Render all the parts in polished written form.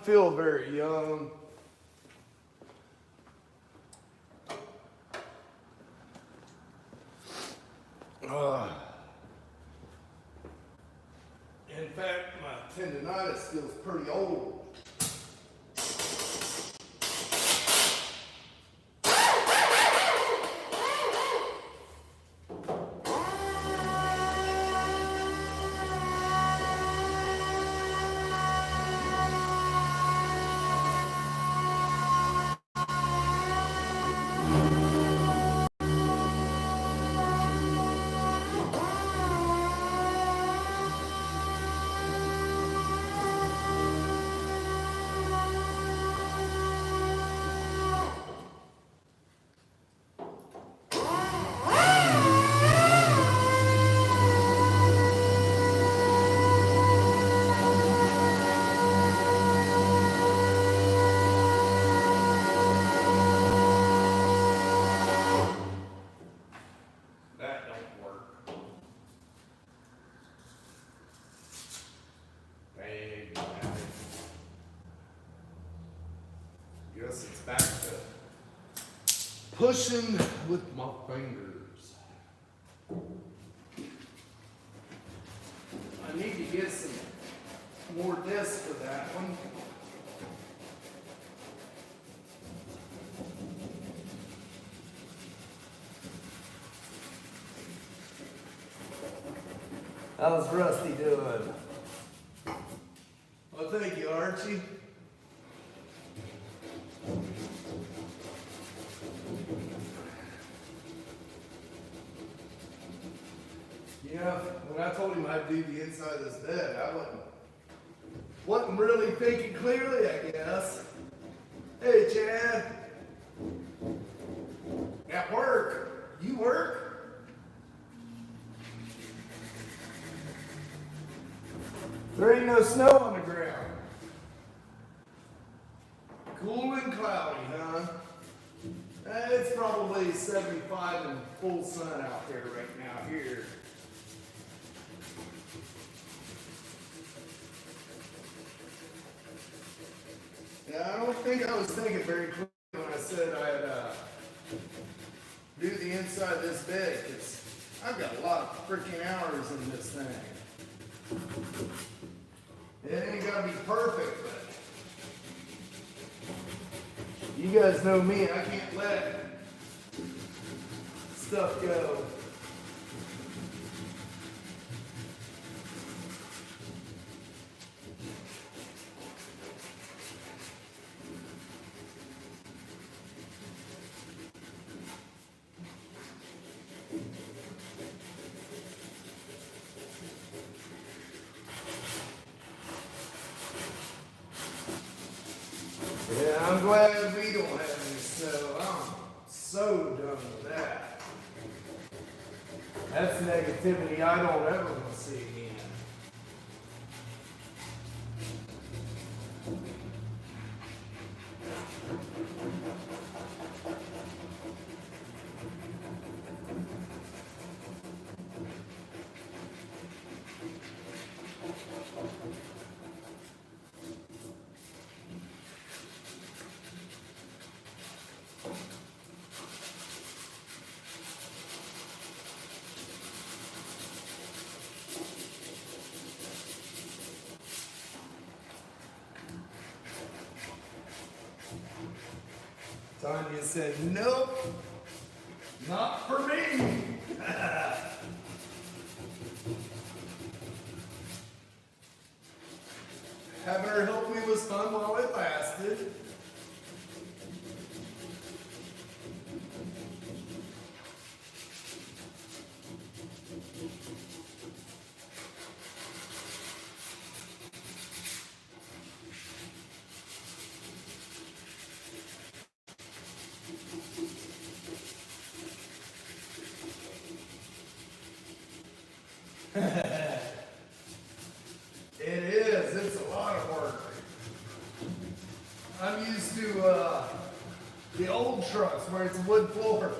feel very young. In fact, my tendonitis feels pretty old. Guess it's back to pushing with my fingers. I need to get some more discs for that one. How's Rusty doing? Well, thank you, Archie. Yeah, when I told him I'd do the inside of this bed, I wasn't really thinking clearly, I guess. Hey, Chad. At work. You work? There ain't no snow on the ground. Cool and cloudy, huh? It's probably 75 and full sun out there right now here. Yeah, I don't think I was thinking very clearly when I said I'd do the inside of this bed, because I've got a lot of freaking hours in this thing. It ain't gotta be perfect, but you guys know me, I can't let stuff go. Yeah, I'm glad we don't have any snow. I'm so done with that. That's negativity I don't ever want to see again. Tanya said, nope, not for me. Having her help me was fun while it lasted. It is. It's a lot of work. I'm used to the old trucks where it's a wood floor.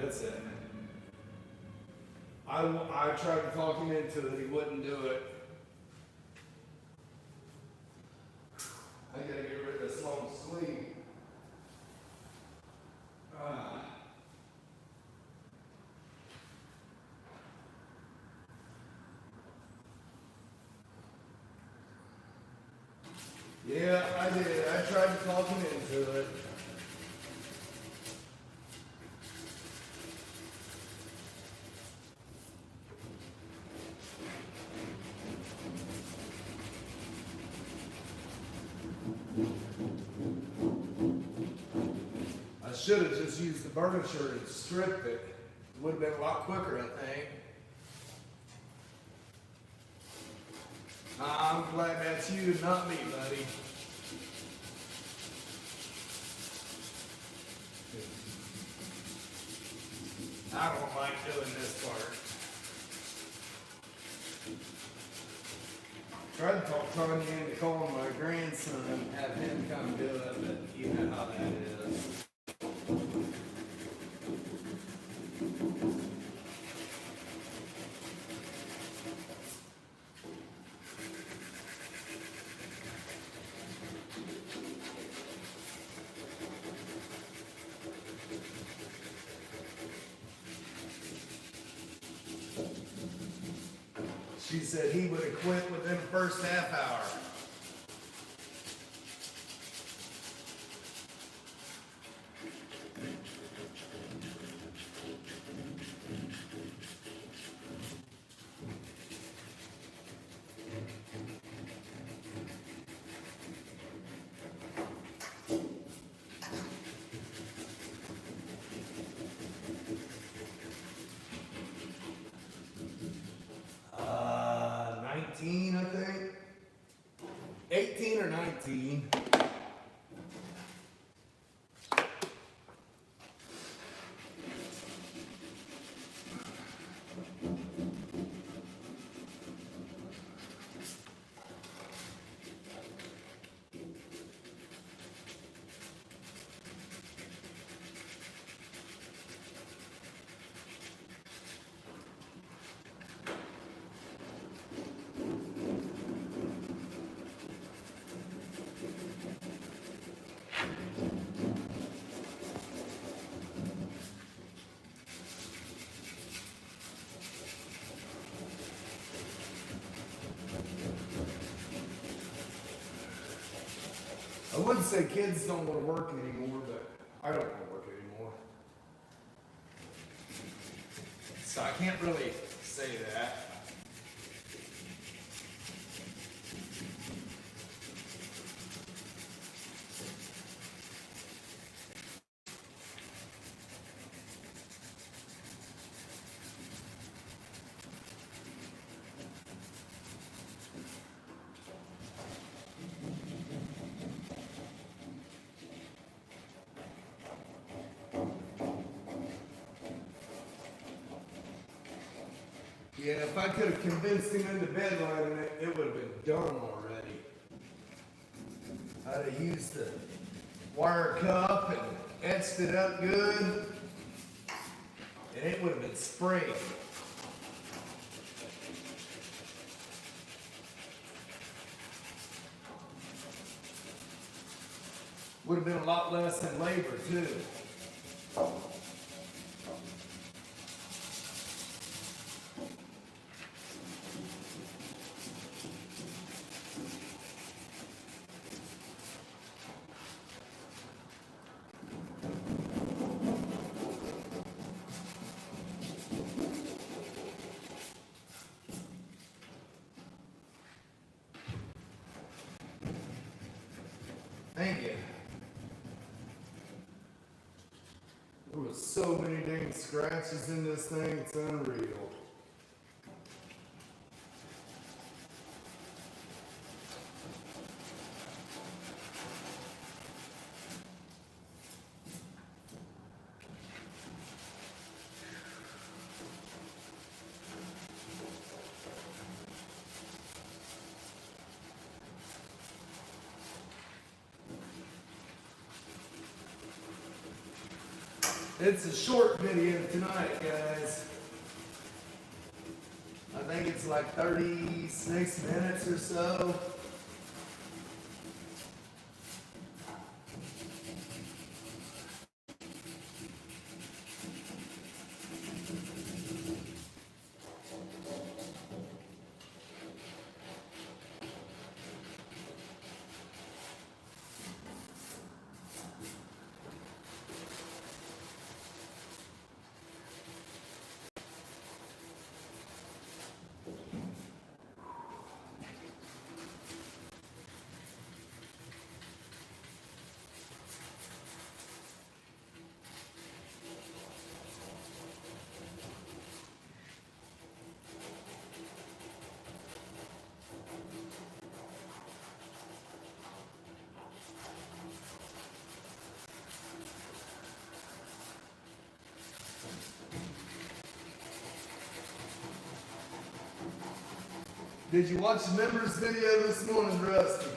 that's it. I tried to talk him into it, he wouldn't do it. I gotta get rid of this long sleeve. Yeah, I did. I tried to talk him into it. I should have just used the burnisher and stripped it. It would have been a lot quicker, I think. I'm glad that's you, not me, buddy. I don't like doing this part. Tried to talk Tanya into calling my grandson and have him come do it, but you know how that is. She said he would have quit within the first half hour. I think. 18 or 19. I wouldn't say kids don't want to work anymore, but I don't want to work anymore. So I can't really say that. Yeah, if I could have convinced him into bed lining it, it would have been done already. I'd have used the wire cup and etched it up good, and it would have been sprayed. Would have been a lot less in labor too. Thank you. There was so many dang scratches in this thing, it's unreal. It's a short video tonight, guys. I think it's like 36 minutes or so. Did you watch the members video this morning, Rusty?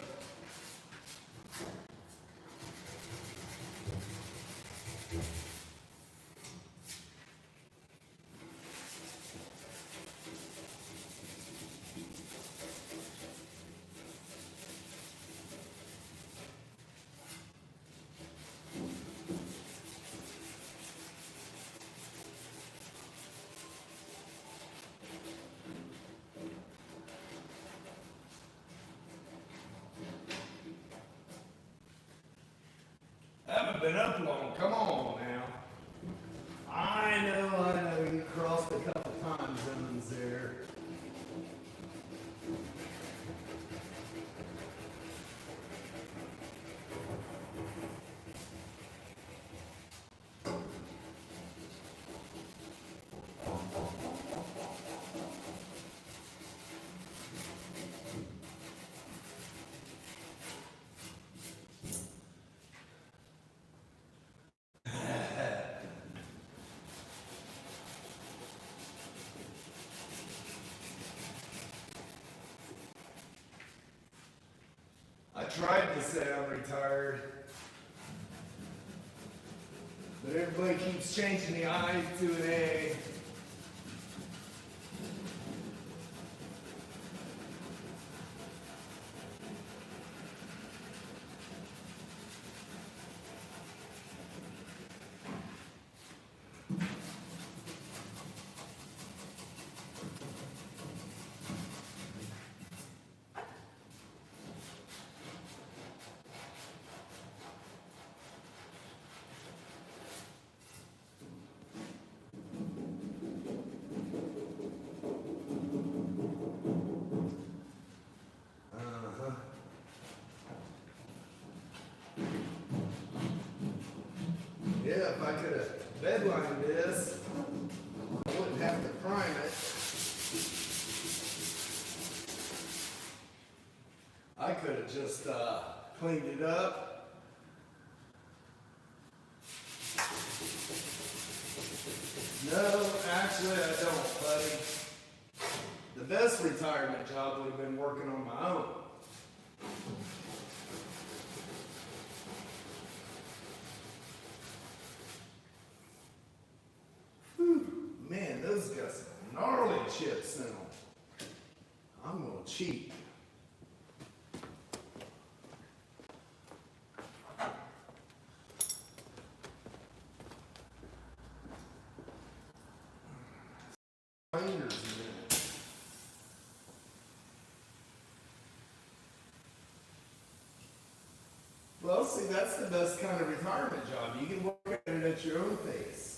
Haven't been up long. Come on now. I know. You crossed a couple time zones there. I tried to say I'm retired, but everybody keeps changing the I to an A. Yeah, if I could have bedlined this, I wouldn't have to prime it. I could have just cleaned it up. No, actually I don't, buddy. The best retirement job would have been working on my own. Man, those got some gnarly chips in them. I'm gonna cheat. Fingers in it. Well, see, that's the best kind of retirement job. You can work at it at your own pace.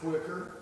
Quicker.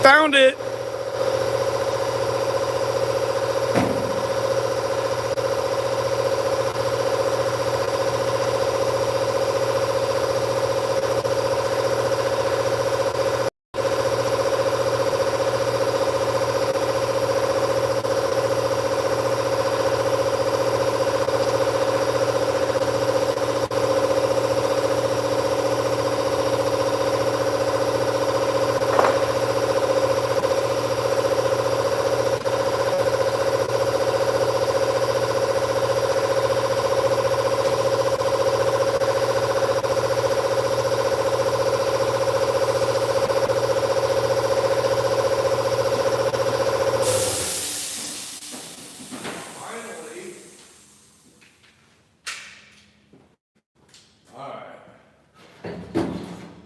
found it.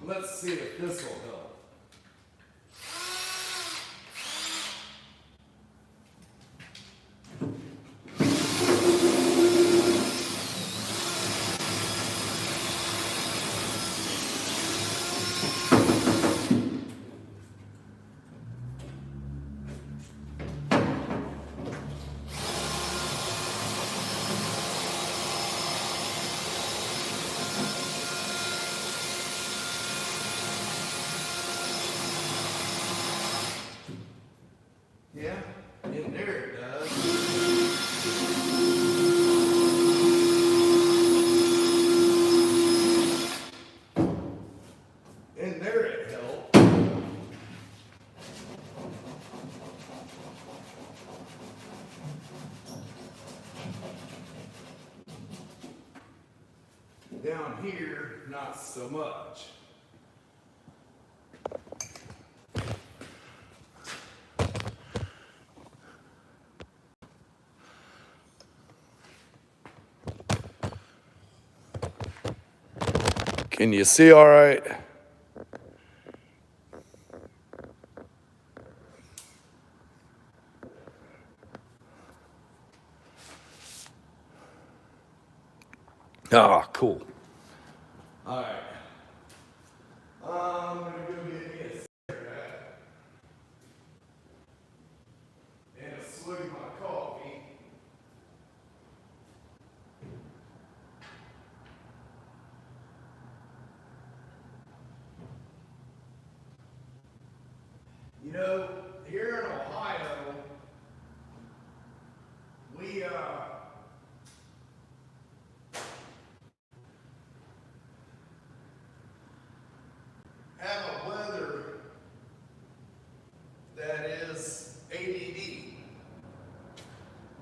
Let's see if this will help. Yeah, in there it does. In there it helped. Down here, not so much. Can you see all right? Ah, cool. All right. I'm gonna go get me a cigarette and a swig of my coffee. You know, here in Ohio, we have a weather that is ADD.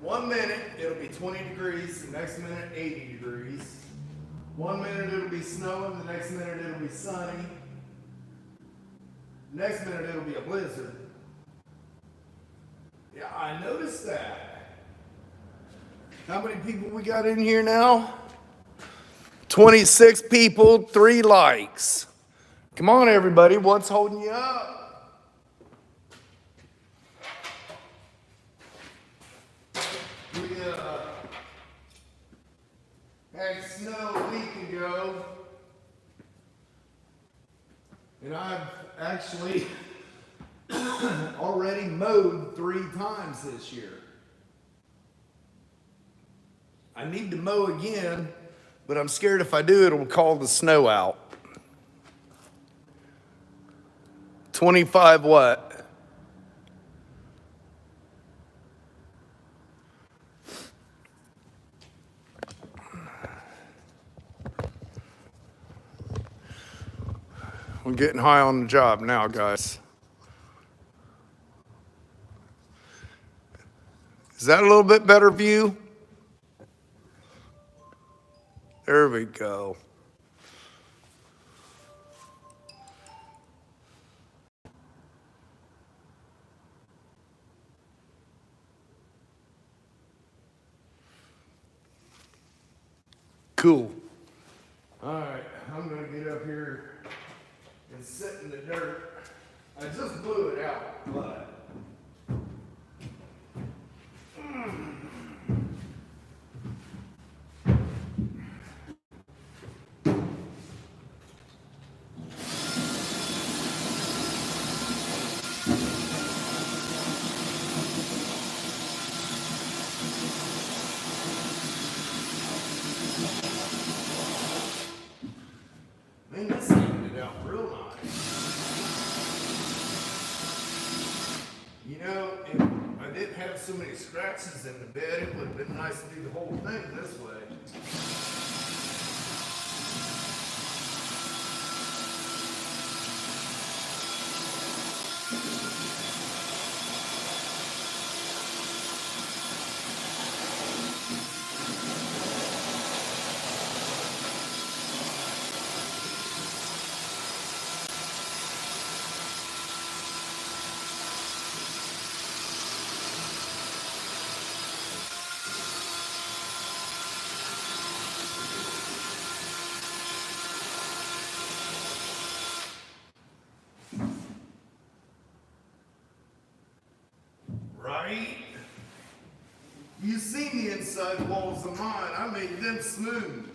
1 minute it'll be 20 degrees, the next minute 80 degrees. 1 minute it'll be snowing, the next minute it'll be sunny. Next minute it'll be a blizzard. Yeah, I noticed that. How many people we got in here now? 26 people, 3 likes. Come on, everybody, what's holding you up? We had snow a week ago, and I've actually already mowed 3 times this year. I need to mow again, but I'm scared if I do, it'll call the snow out. 25 what? We're getting high on the job now, guys. Is that a little bit better view? There we go. Cool. All right, I'm gonna get up here and sit in the dirt. I just blew it out, but so many scratches in the bed, it would have been nice to do the whole thing this way. Right? You see the inside walls of mine, I made them smooth.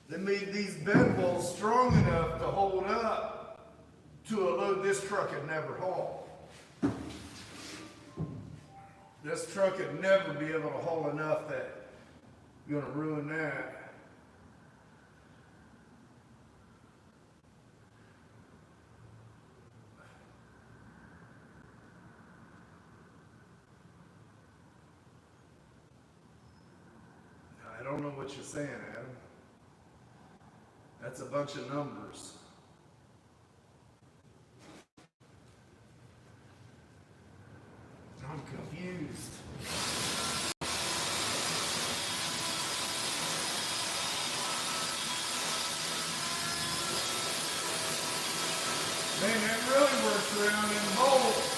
They made these bed walls strong enough to hold up to a load this truck had never hauled. This truck would never be able to haul enough that you're gonna ruin that. I don't know what you're saying, Adam. That's a bunch of numbers. I'm confused. Man, that really works around in holes.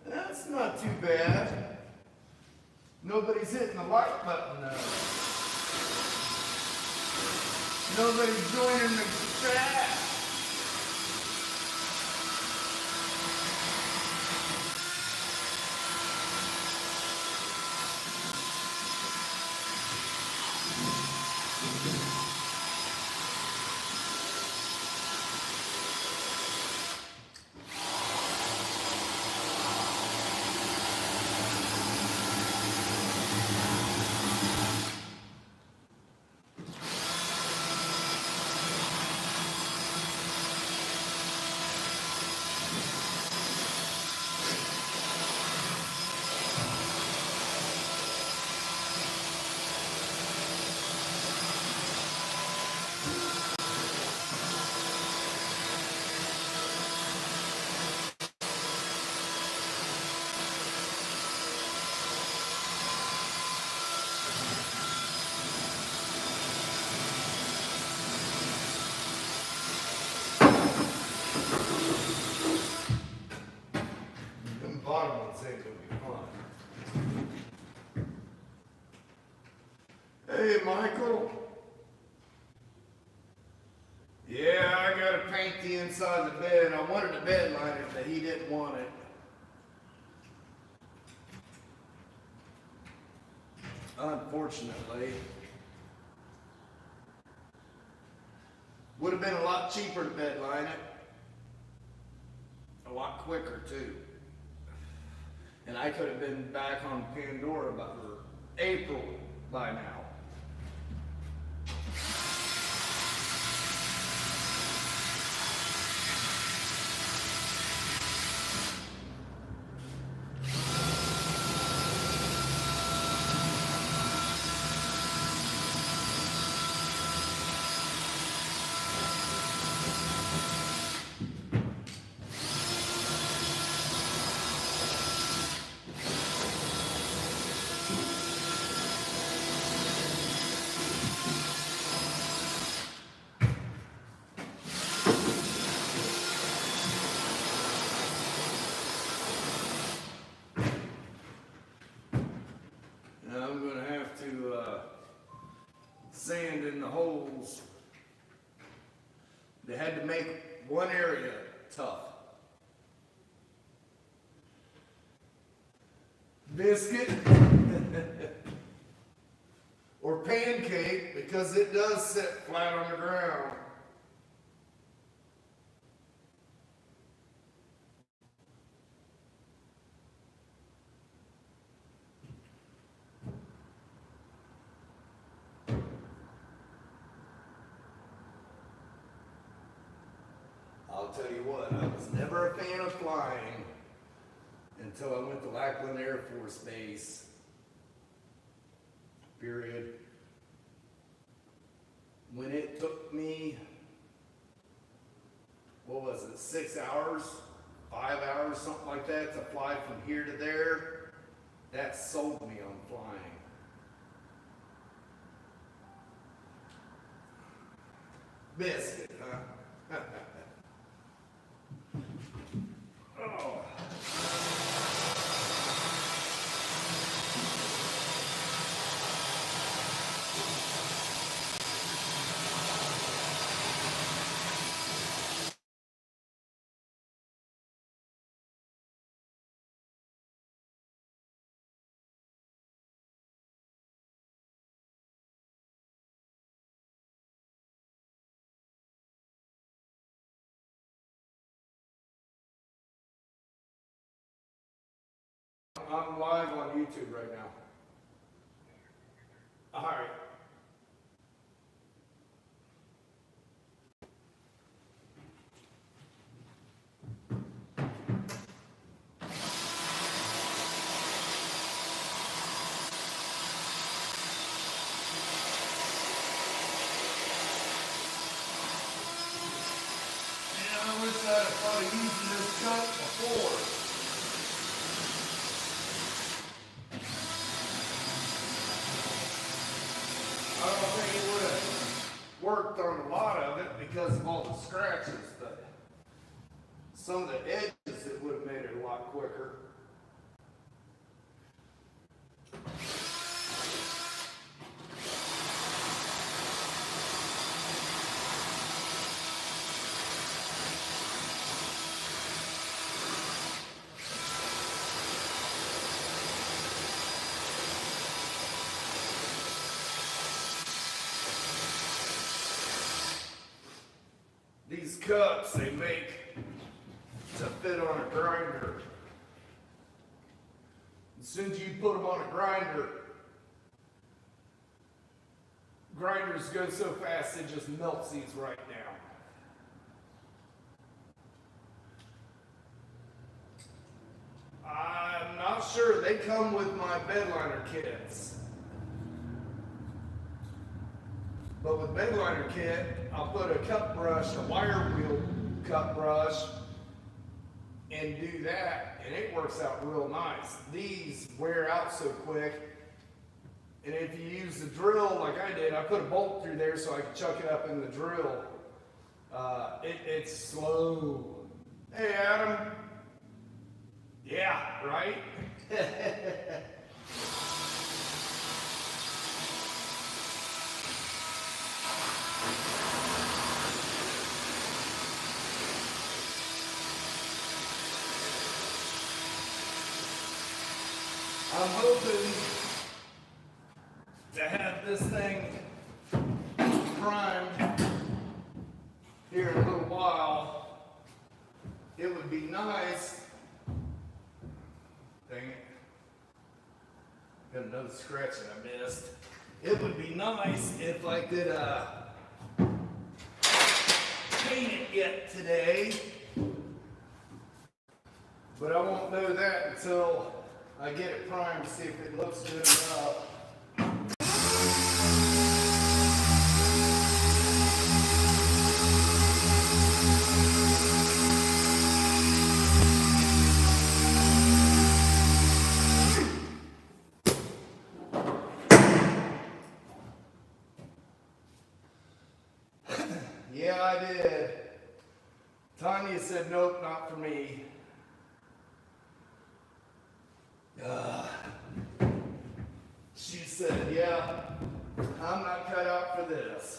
That's not too bad. Nobody's hitting the like button though. Nobody's joining the chat. Bottom ones ain't gonna be fun. Hey, Michael. Yeah, I gotta paint the inside of the bed. I wanted a bed liner, but he didn't want it. Unfortunately. Would have been a lot cheaper to bed line it. A lot quicker too. And I could have been back on Pandora by April by now. Now I'm going to have to sand in the holes. They had to make one area tough. Biscuit or pancake, because it does sit flat on the ground. I'll tell you what, I was never a fan of flying until I went to Lackland Air Force Base. Period. When it took me, what was it, 6 hours, 5 hours, something like that, to fly from here to there, that sold me on flying. Biscuit, huh? Oh. I'm live on YouTube right now. All right. I wish I'd have thought of using this cut before. I don't think it would have worked on a lot of it because of all the scratches, but some of the edges, it would have made it a lot quicker. These cups they make to fit on a grinder. As soon as you put them on a grinder, grinders go so fast it just melts these right now. I'm not sure. They come with my bedliner kits. But with bedliner kit, I'll put a cup brush, a wire wheel cup brush, and do that, and it works out real nice. These wear out so quick, and if you use the drill like I did, I put a bolt through there so I could chuck it up in the drill. It's slow. Hey, Adam. Yeah, right? I'm hoping to have this thing primed here in a little while. It would be nice. Dang it. Got another scratch that I missed. It would be nice if I could paint it yet today. But I won't know that until I get it primed to see if it looks good enough. Yeah, I did. Tanya said, nope, not for me. said, yeah, I'm not cut out for this.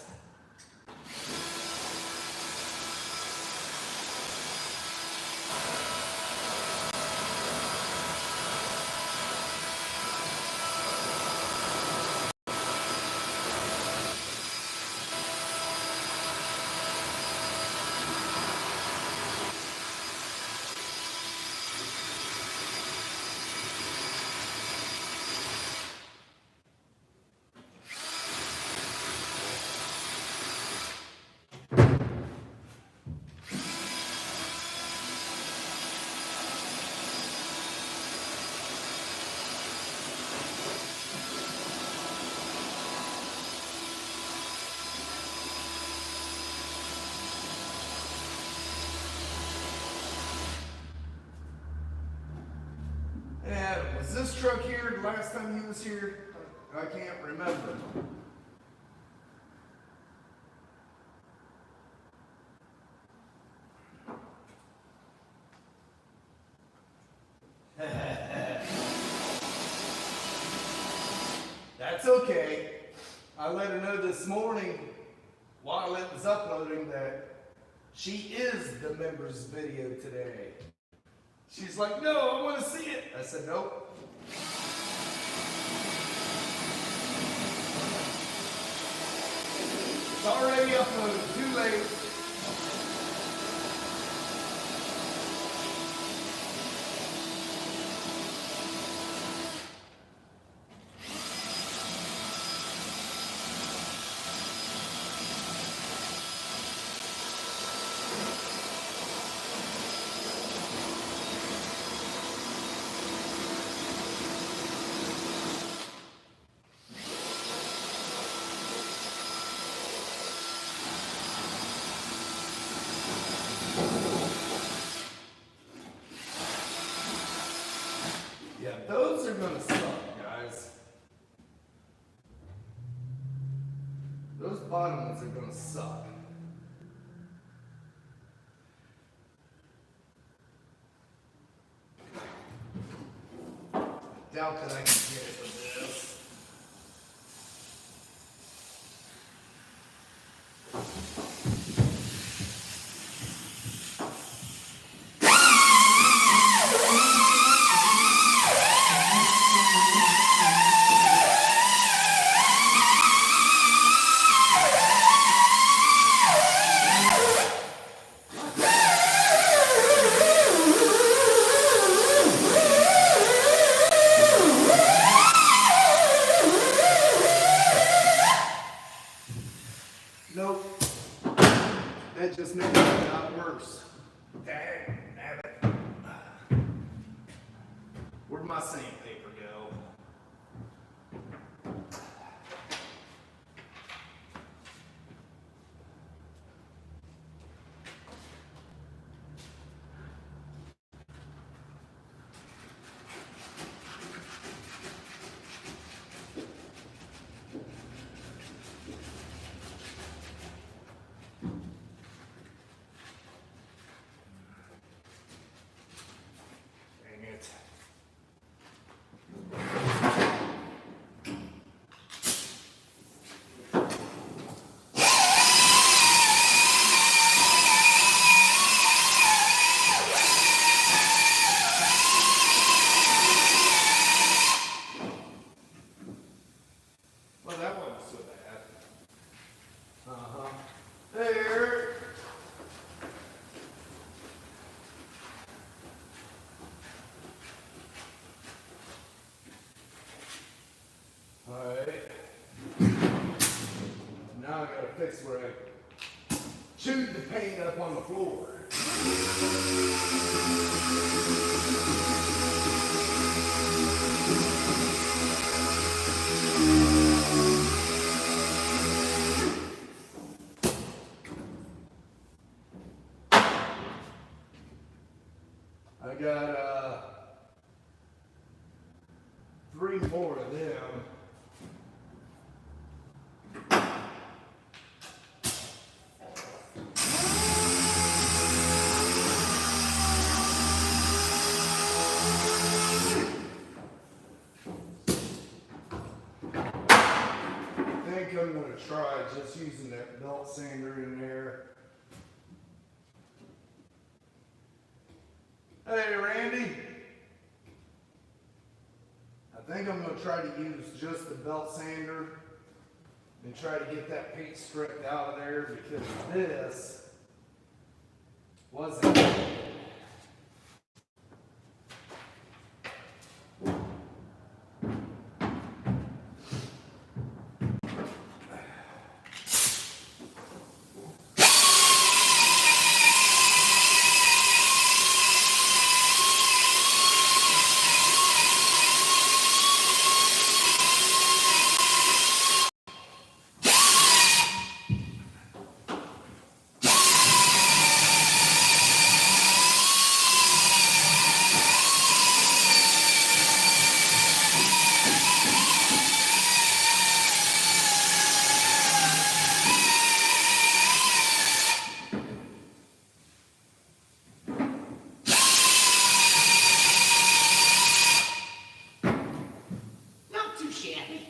And was this truck here the last time he was here? I can't remember. That's okay. I let her know this morning while it was uploading that she is the members video today. She's like, no, I want to see it. I said, nope. It's already uploaded, too late. Yeah, those are gonna suck, guys. Those bottom ones are gonna suck. Doubt that I can get it with this. Nope. That just made it a lot worse. Dang, damn it. Where'd my sandpaper go? Dang it. Well, that wasn't so bad. Uh-huh. There. Alright. Now I gotta fix where I chewed the paint up on the floor. I got 3 more of them. think I'm going to try just using that belt sander in there. Hey, Randy. I think I'm going to try to use just the belt sander and try to get that paint stripped out of there, because this wasn't. Not too shabby.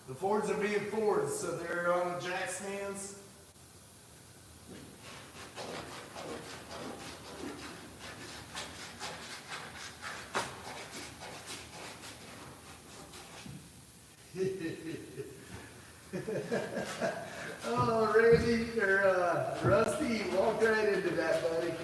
The Fords are being Fords, so they're on the jack stands. Oh, Randy, or Rusty, you walked right into that, buddy.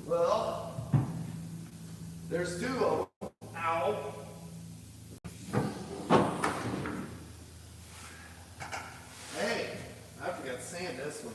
Well, there's two of them. Ow. Hey, I forgot to sand this one.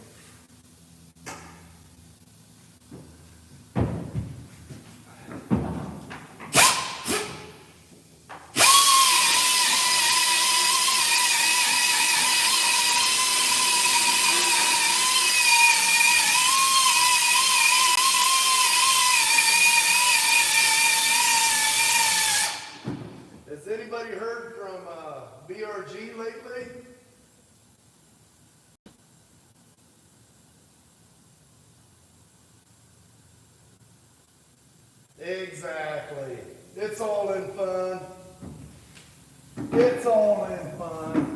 Has anybody heard from BRG lately? Exactly. It's all in fun. It's all in fun.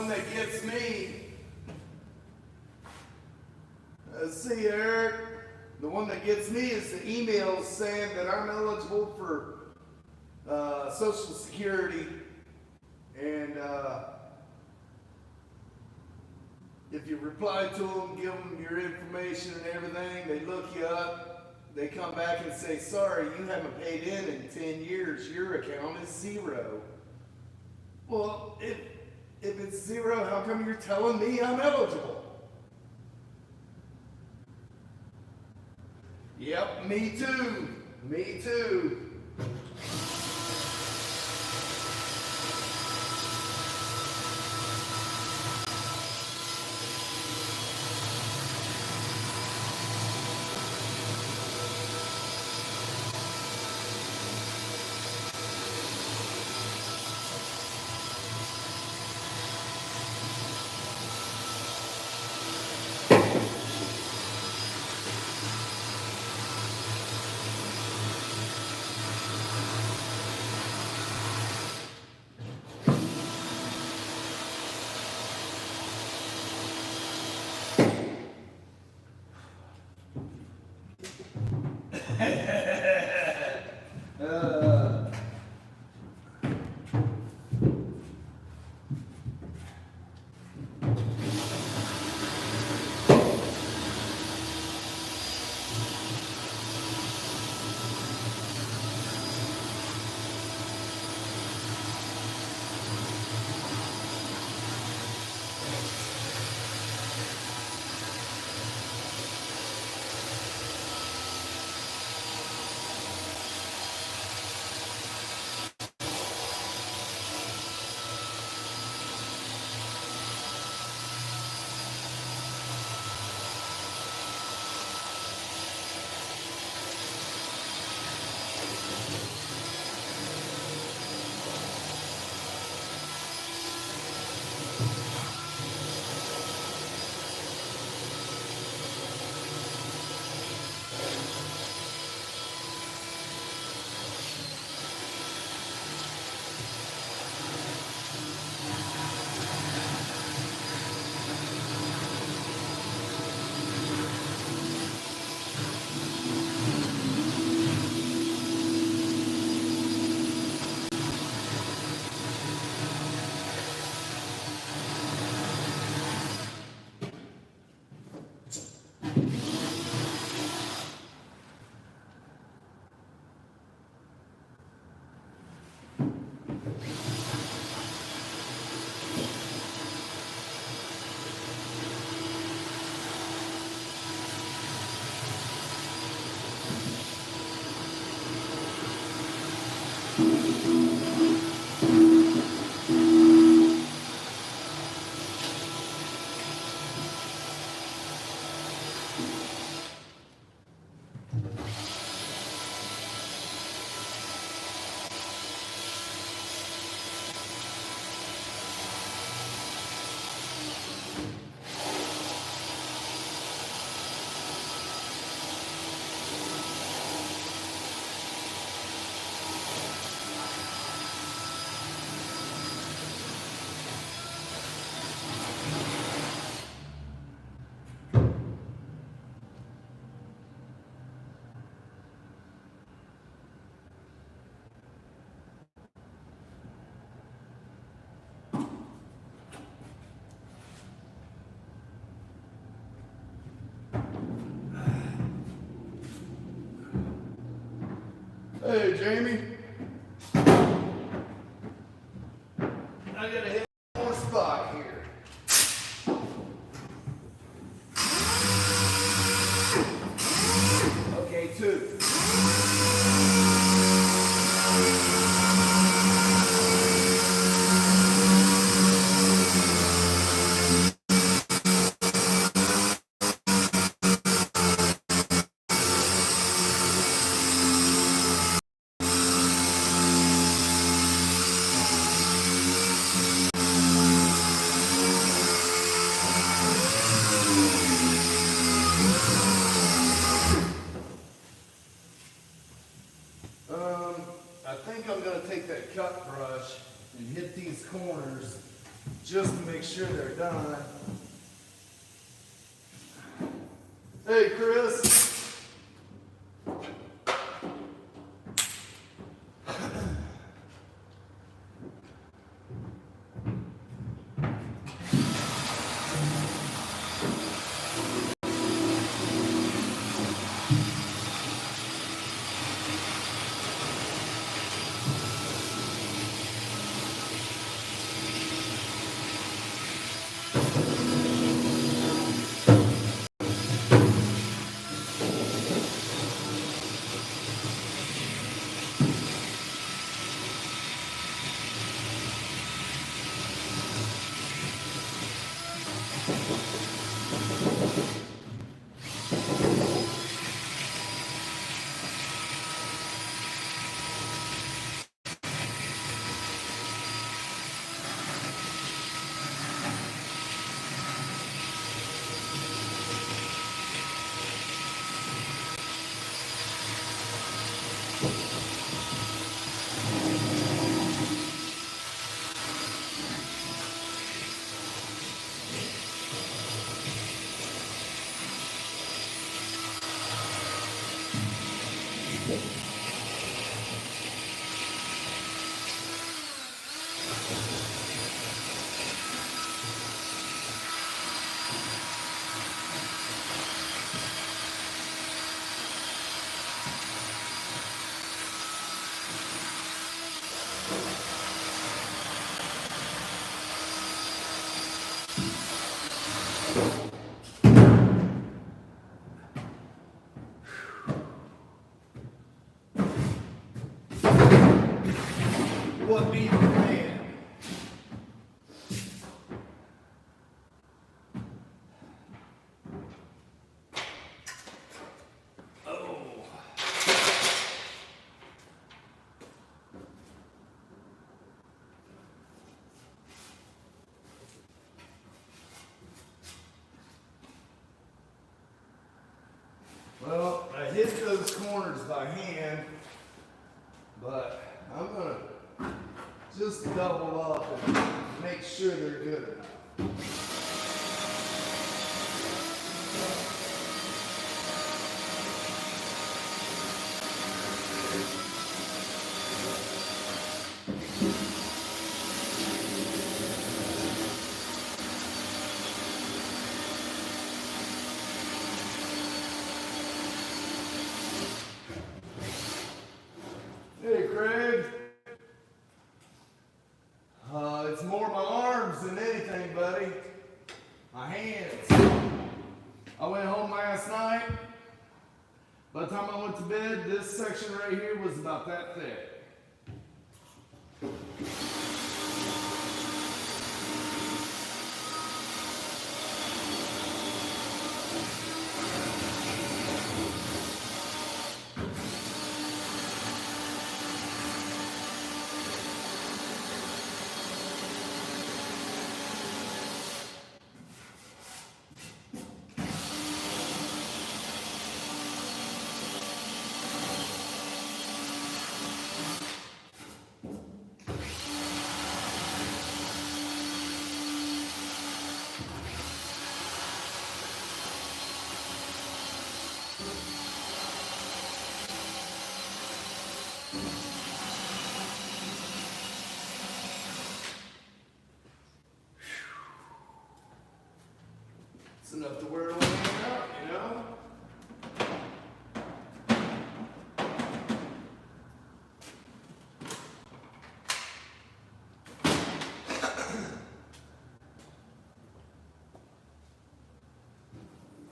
one that gets me, let's see, Eric. The one that gets me is the email saying that I'm eligible for Social Security, and if you reply to them, give them your information and everything, they look you up, they come back and say, sorry, you haven't paid in 10 years, your account is zero. Well, if it's zero, how come you're telling me I'm eligible? Yep, me too. Me too. Hey, Jamie. I gotta hit one spot here. Okay, two. I think I'm gonna take that cut brush and hit these corners just to make make sure they're done. Hey, Chris. What be the man? Oh. Well, I hit those corners by hand, but I'm gonna just double up and make sure they're good enough. Hey, Craig. It's more my arms than anything, buddy. My hands. I went home last night. By the time I went to bed, this section right here was about that thick. It's enough to wear away out, you know?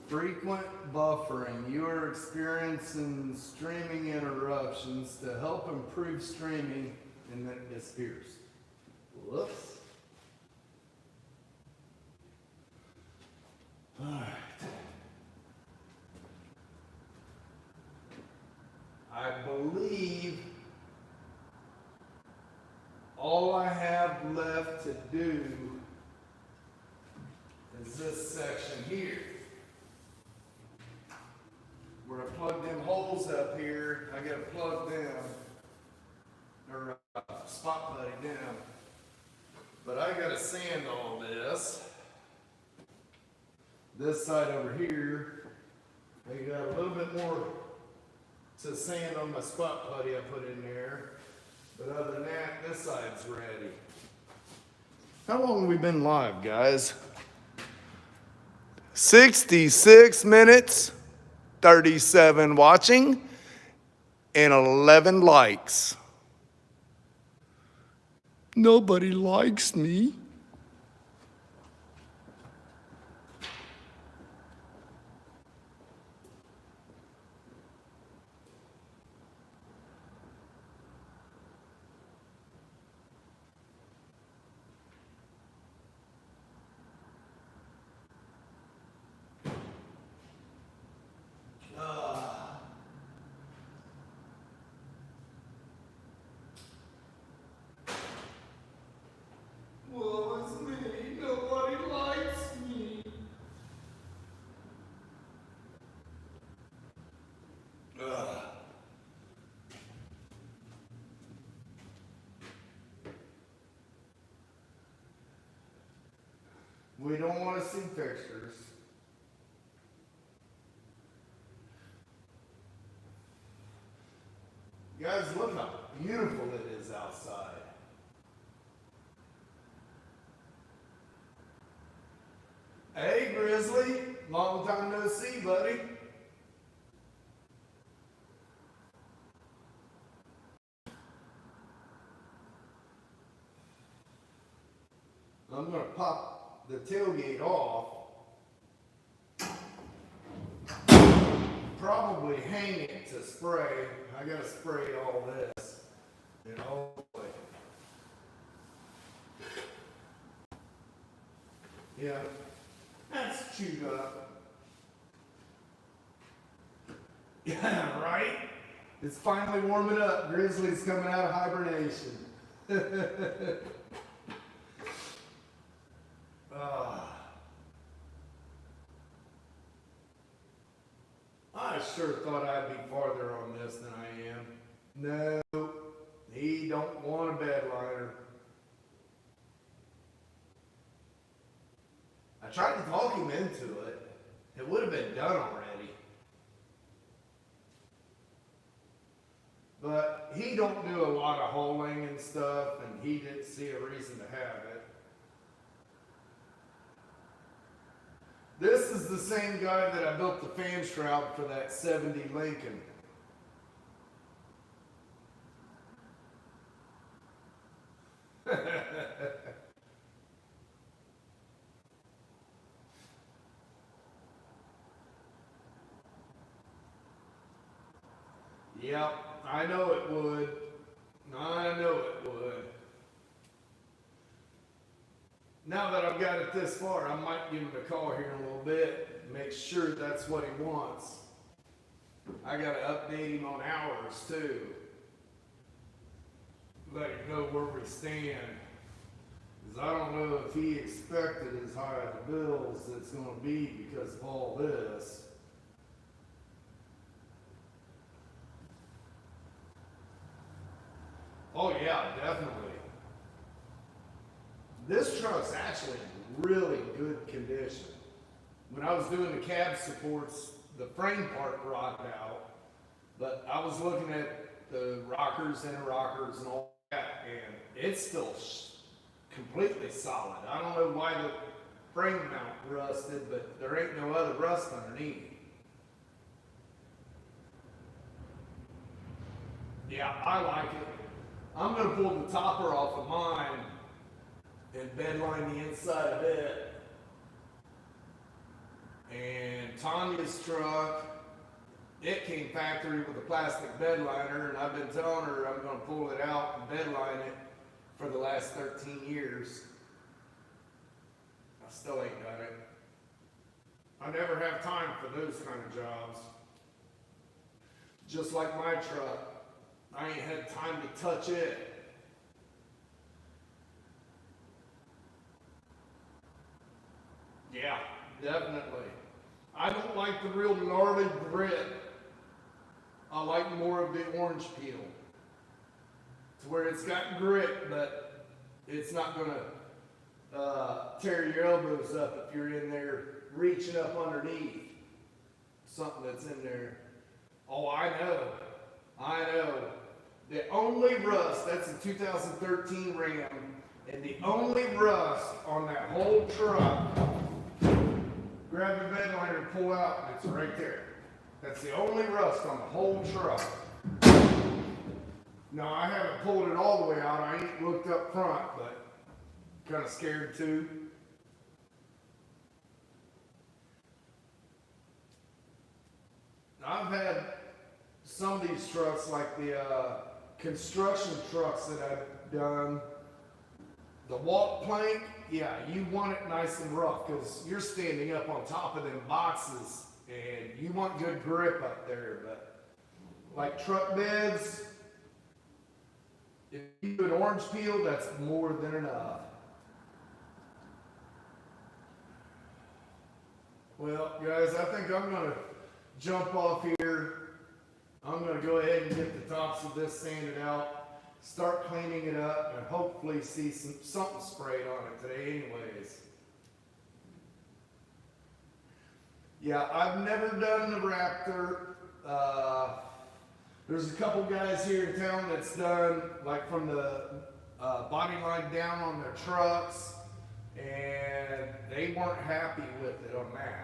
Frequent buffering. You are experiencing streaming interruptions. To help improve streaming, and then it disappears. Whoops. Alright. I believe all I have left to do is this section here. Where I plug them holes up here, I gotta plug them, or spot buddy down. But I gotta sand all this. This side over here, I got a little bit more to sand on my spot putty I put in there. But other than that, this side's ready. How long have we been live, guys? 66 minutes, 37 watching, and 11 likes. Nobody likes me. Woe is me, nobody likes me. Ugh. We don't want to see pictures. Guys, look how beautiful it is outside. Hey, Grizzly. Long time no see, buddy. I'm going to pop the tailgate off. Probably hang it to spray. I got to spray all this. And all the way. Yeah. That's chewed up. Yeah, right? It's finally warming up. Grizzly's coming out of hibernation. I sure thought I'd be farther on this than I am. No, he don't want a bed liner. I tried to talk him into it. It would have been done already. But he don't do a lot of hauling and stuff, and he didn't see a reason to have it. This is the same guy that I built the fan shroud for that 70 Lincoln. Yep, I know it would. I know it would. Now that I've got it this far, I might give him a call here in a little bit, make sure that's what he wants. I gotta update him on hours too. Let him know where we stand. Cause I don't know if he expected as high the bills it's gonna be because of all this. Oh yeah, definitely. This truck's actually in really good condition. When I was doing the cab supports, the frame part rotted out, but I was looking at the rockers, inner rockers, and all that, and it's still completely solid. I don't know why the frame mount rusted, but there ain't no other rust underneath. Yeah, I like it. I'm gonna pull the topper off of mine and bedline the inside of it. And Tanya's truck, it came factory with a plastic bed liner, and I've been telling her I'm gonna pull it out and bedline it for the last 13 years. I still ain't done it. I never have time for those kind of jobs. Just like my truck. I ain't had time to touch it. Yeah, definitely. I don't like the real gnarly grit. I like more of the orange peel. To where it's got grit, but it's not gonna tear your elbows up if you're in there reaching up underneath something that's in there. Oh, I know. The only rust, that's a 2013 Ram, and the only rust on that whole truck, grab the bed liner and pull out, and it's right there. That's the only rust on the whole truck. No, I haven't pulled it all the way out. I ain't looked up front, but kind of scared too. I've had some of these trucks, like the construction trucks that I've done, the walk plank, yeah, you want it nice and rough because you're standing up on top of them boxes and you want good grip up there. But like truck beds, if you do an orange peel, that's more than enough. Well, guys, I think I'm going to jump off here. I'm going to go ahead and get the tops of this sanded out, start cleaning it up, and hopefully see something sprayed on it today anyways. Yeah, I've never done the Raptor. There's a couple guys here in town that's done, like from the body line down on their trucks, and they weren't happy with it on that.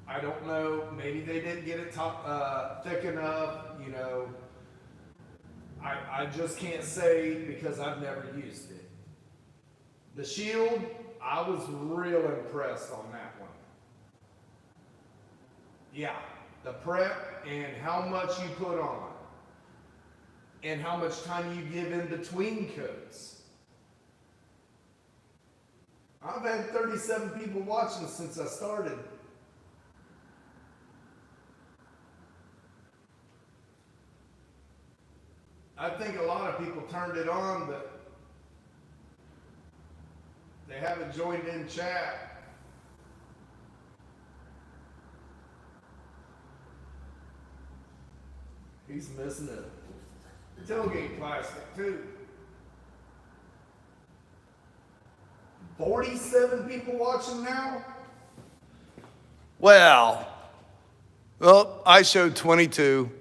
I don't know, maybe they didn't get it thick enough, you know. I just can't say because I've never used it. The Shield, I was real impressed on that one. Yeah, the prep and how much you put on and how much time you give in between coats. I've had 37 people watching since I started. I think a lot of people turned it on, but they haven't joined in chat. He's missing a tailgate plastic too. 47 people watching now? Well, I showed 22.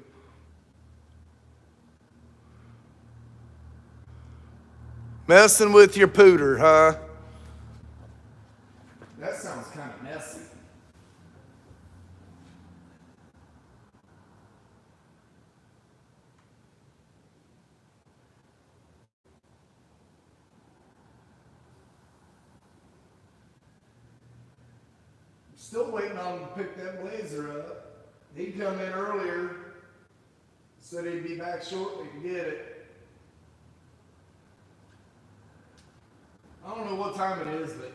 Messing with your pooter, huh? That sounds kind of messy. Still waiting on him to pick that Blazer up. He'd come in earlier, said he'd be back shortly to get it. I don't know what time it is, but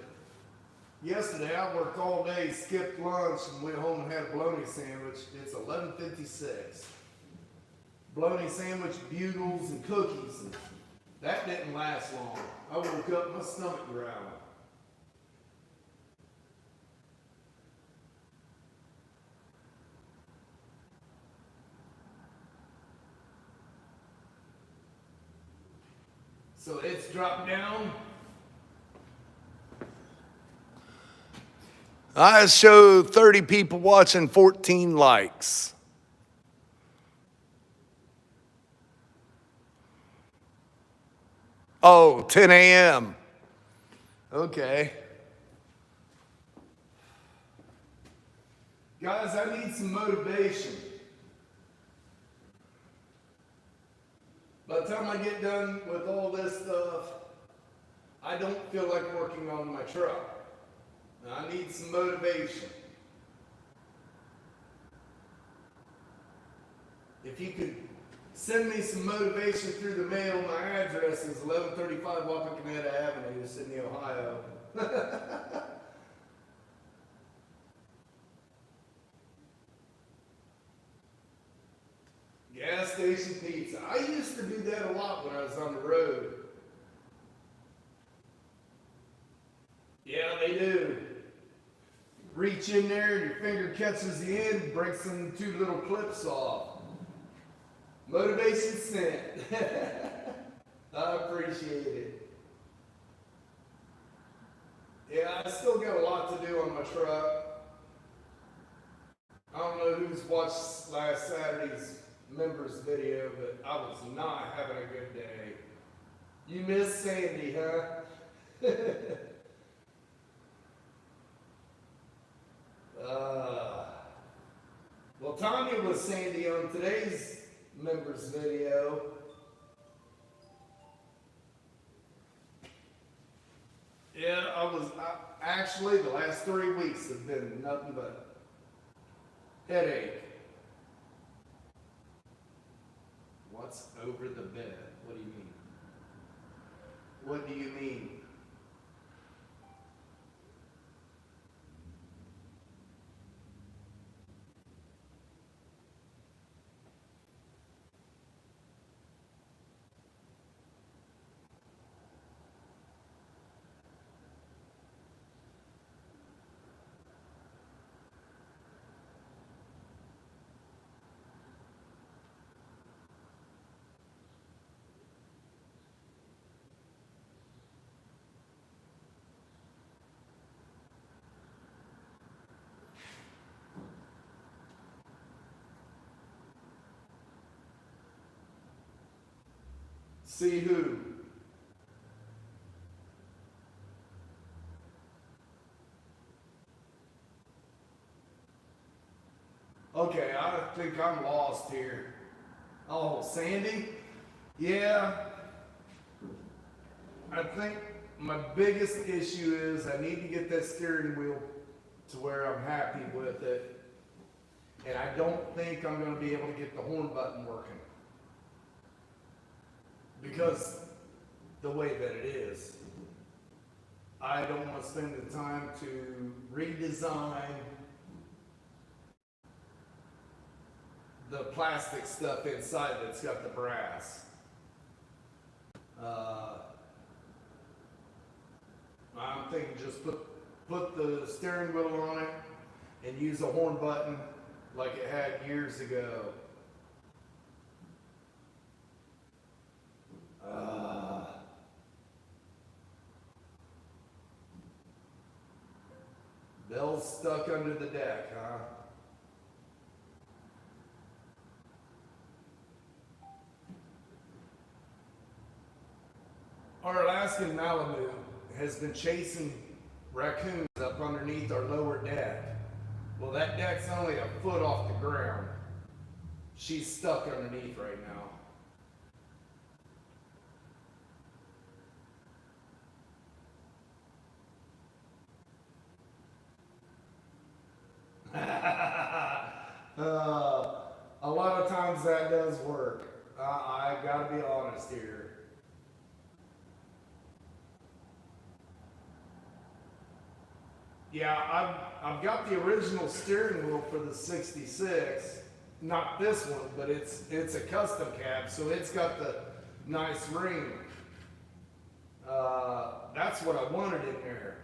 yesterday I worked all day, skipped lunch, and went home and had a bologna sandwich. It's 11:56. Bologna sandwich, bugles, and cookies. And that didn't last long. I woke up, my stomach growled. So it's dropped down. I showed 30 people watching, 14 likes. Oh, 10 a.m. Okay. Guys, I need some motivation. By the time I get done with all this stuff, I don't feel like working on my truck. I need some motivation. If you could send me some motivation through the mail, my address is 1135 Wapakoneta Avenue, Sydney, Ohio. Gas station pizza. I used to do that a lot when I was on the road. Yeah, they do. Reach in there, and your finger catches the end, breaks them 2 little clips off. Motivation sent. I appreciate it. Yeah, I still got a lot to do on my truck. I don't know who's watched last Saturday's members video, but I was not having a good day. You miss Sandy, huh? Well, Tanya was Sandy on today's members video. Yeah, actually, the last 3 weeks have been nothing but headache. What's over the bed? What do you mean? What do you mean? See who? Okay, I think I'm lost here. Oh, Sandy? Yeah. I think my biggest issue is I need to get that steering wheel to where I'm happy with it. And I don't think I'm going to be able to get the horn button working. Because the way that it is. I don't want to spend the time to redesign the plastic stuff inside that's got the brass. I'm thinking just put the steering wheel on it and use a horn button like it had years ago. Bell's stuck under the deck, huh? Our Alaskan Malamute has been chasing raccoons up underneath our lower deck. Well, that deck's only a foot off the ground. She's stuck underneath right now. A lot of times that does work. I gotta be honest here. Yeah, I've got the original steering wheel for the 66. Not this one, but it's a custom cab, so it's got the nice ring. That's what I wanted in there.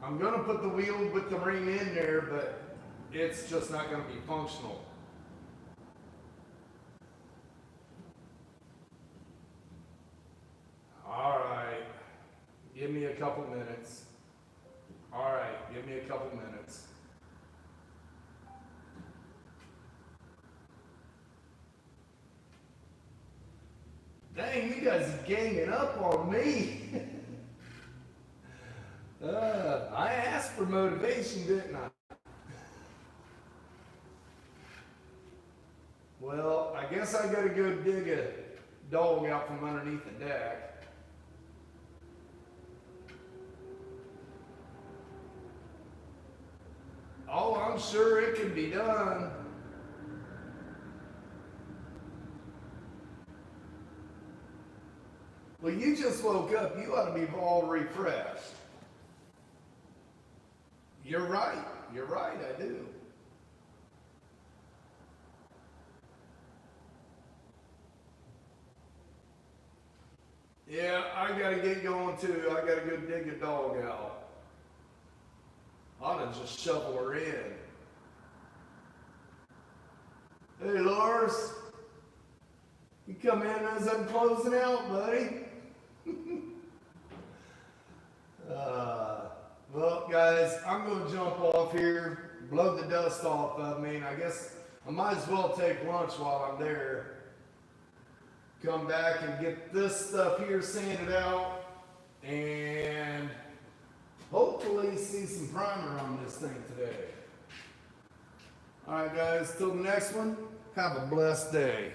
I'm gonna put the wheel with the ring in there, but it's just not gonna be functional. All right, give me a couple minutes. All right, give me a couple minutes. Dang, you guys are ganging up on me. I asked for motivation, didn't I? Well, I guess I gotta go dig a dog out from underneath the deck. Oh, I'm sure it can be done. Well, you just woke up. You ought to be all refreshed. You're right. You're right. I do. Yeah, I gotta get going too. I gotta go dig a dog out. I ought to just shovel her in. Hey, Lars. You come in as I'm closing out, buddy. Well, guys, I'm gonna jump off here, blow the dust off of me, and I guess I might as well take lunch while I'm there. Come back and get this stuff here sanded out, and hopefully see some primer on this thing today. All right, guys, till the next one, have a blessed day.